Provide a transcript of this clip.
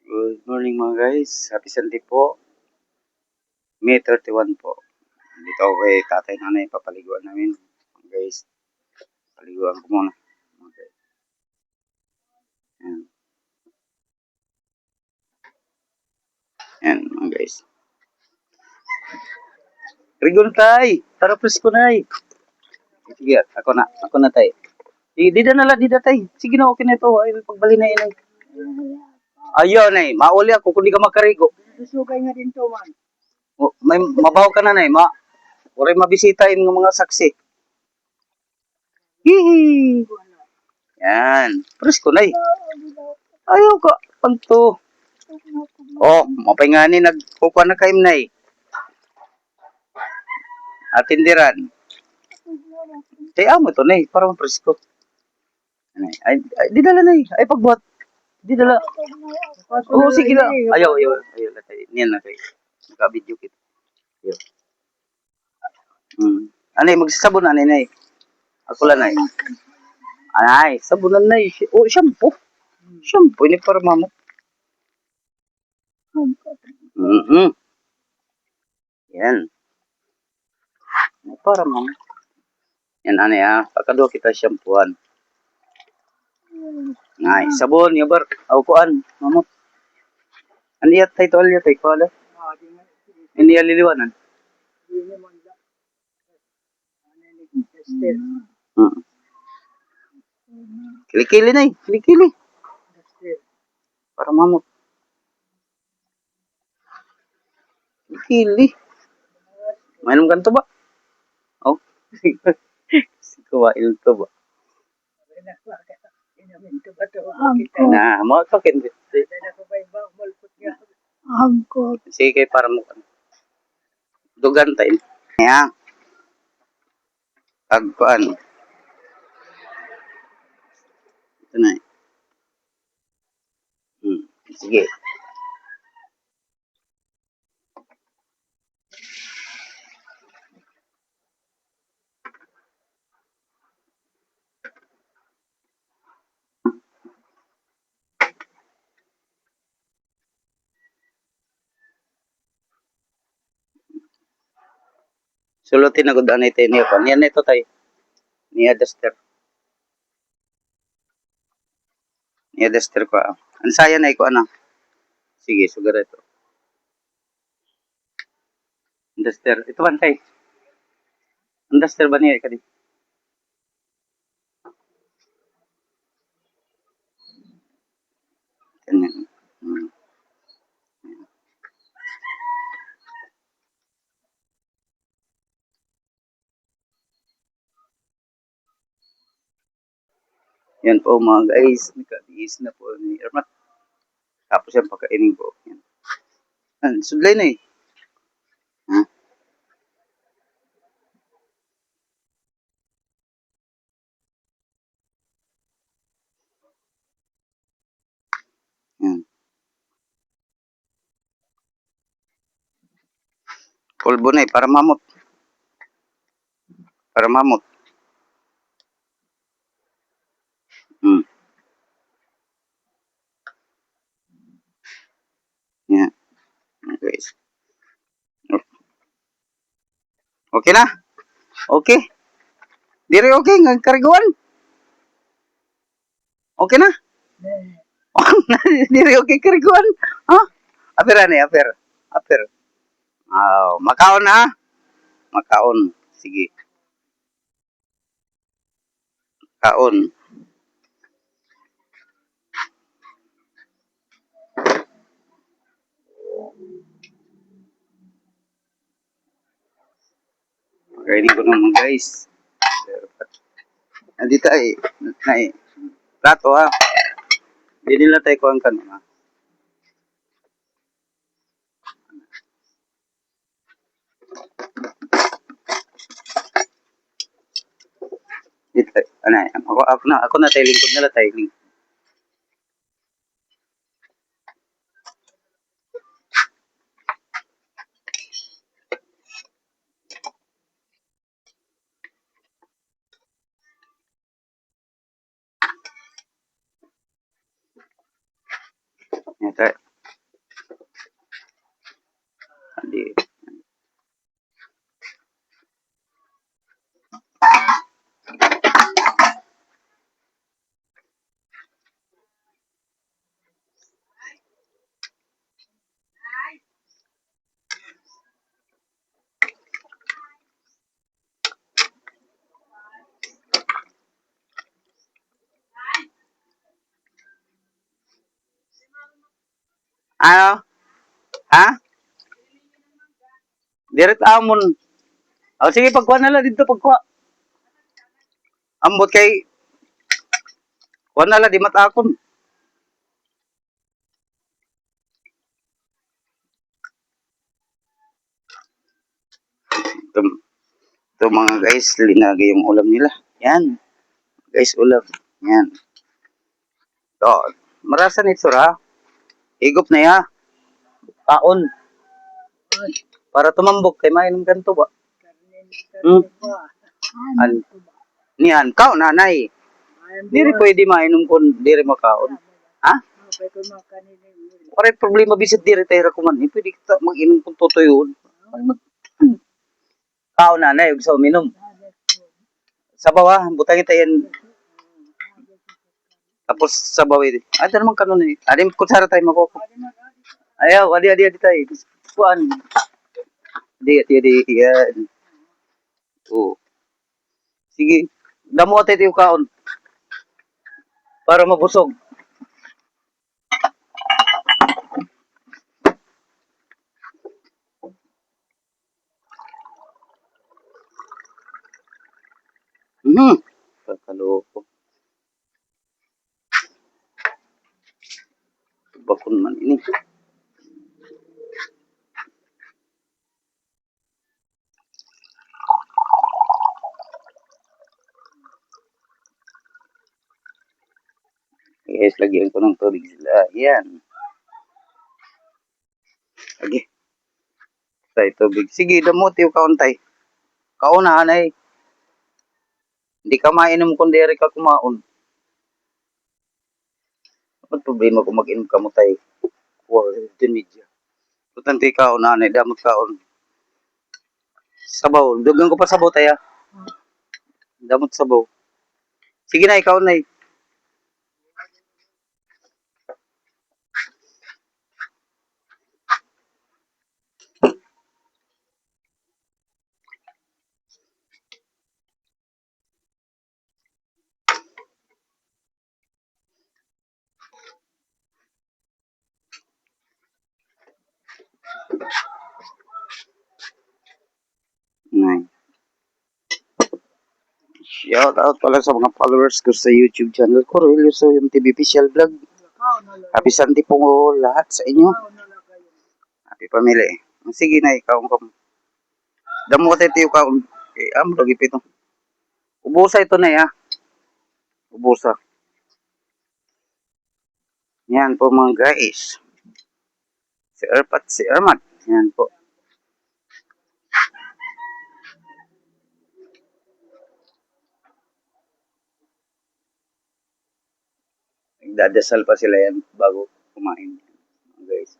Good morning mga guys. Happy Sunday po. May 31 po. Dito ako kay tatay nanay papaliguan namin. Mga guys, paliguan ko muna. Mga guys. Ayan. Ayan mga guys. Rigon tay! Tara presko na ay. Sige, ako na tay. Dida na la, dida tay. Sige na, okay na ito. Ay, pagbali na inay. Ayaw na mauli ako kung di ka makarigo. Susugay nga din to man. May mabaw ka na nay, Uray mabisitahin ng mga saksi. Hihi! Yan. Presko na Ayaw ka. Pagto. Oh, mapay nagkukuha na kayo na Atindiran. Kaya mo to na parang presko. Ay, di dala na Ay, pagbuhat. Di dala. Oo, sige na. Ayaw. Niyan na tayo. Naka-video kit. Ayaw. Anay, magsasabon na, anay. Ako lang, anay. Anay, sabunan na Oh, shampoo. Shampoo, ini para mamo. Yan. Ini para mamo. Yan, anay, Pagkadua kita shampooan. Ay, sabon, yabar. Kuan, mamot. Ano yat tayo tol yat tayo pala? Hindi yan liliwanan. Kilikili na kilikili. Para mamot. Kilikili. Mainom ganito ba? Oh. Kumain to ba? Nah, mau to kin. Angkot. Sige para mo. Dugan tayo. Yan. Agpaan. Ito na Sige. Sulutin ako daan ito niya pa. Yan ito tayo. Niya duster. Niya duster ko. Ang saya na iko Sige, sugar ito. Duster. Ito ba tayo? Ang duster ba niya ka Ganyan. Yan po mga guys. Nagka-diis na po ni Ermat. Tapos yan pagkainin ko. Yan. Sudlay na Yan. Pulbo na para mamot. Para mamot. Yan. Guys. Okay na? Okay? Dire okay ng kariguan? Okay na? Dire okay kariguan? Ha? Aper ani, aper. Aper. Makaon na. Makaon. Sige. Kaon. Kainin ko naman guys. Andito plato Hindi nila tayo kuhan ka naman. Dito, ako na tayo lingkod nila tayo lingkod. Ito. Ano? Ha? Direct amon. O sige, pagkuha na lang dito, pagkuha. Ambot kay, kuha na lang, di matakon. Ito, ito mga guys, linagay yung ulam nila. Yan. Guys, ulam. Yan. Ito, marasa nito ha. Higop na ya. Taon. Para tumambok kay mainom ganito ba? Hmm. An, niyan, kao nanay. Diri pwede mainom kung diri makaon. Ha? Pare problema bisit diri tayo kuman. Pwede kita mag-inom kung tutuyon. Ay, kao nanay, ug sa uminom. Sa bawah, butang kita yan. Tapos sa bawah, ito naman kanon eh. Adim, kutsara tayo makoko. Ayaw, adi tayo. Kuan. Adi, yan. Oo. Sige, damo tayo yung kaon. Para mabusog. Kakaloko. Bakun man ini. Guys, lagyan ko ng tubig sila. Yan. Lagi. Tay tubig. Sige, damo tayo kaon tay. Kaon na anay. Hindi ka mainom kung diri ka kumaon. Ano problema kung mag-inom ka mo tay? Wow, din media. Putan tayo kaon na anay. Damot kaon. Sabaw. Dugang ko pa sabaw tayo. Damot sabaw. Sige na, ikaw na. Nay. Shout out pala sa mga followers ko sa YouTube channel ko, Roelio Soyom TV Official Vlog. Happy Sunday po lahat sa inyo. Happy pamilya. Sige na, ikaw ang damo tayo tayo kaon. Okay, lagi pito. Ubusa ito na ya. Ubusa. Yan po mga guys. Si Erpat, si Ermat. Yan po. Nagdadasal pa sila yan bago kumain. Mga guys.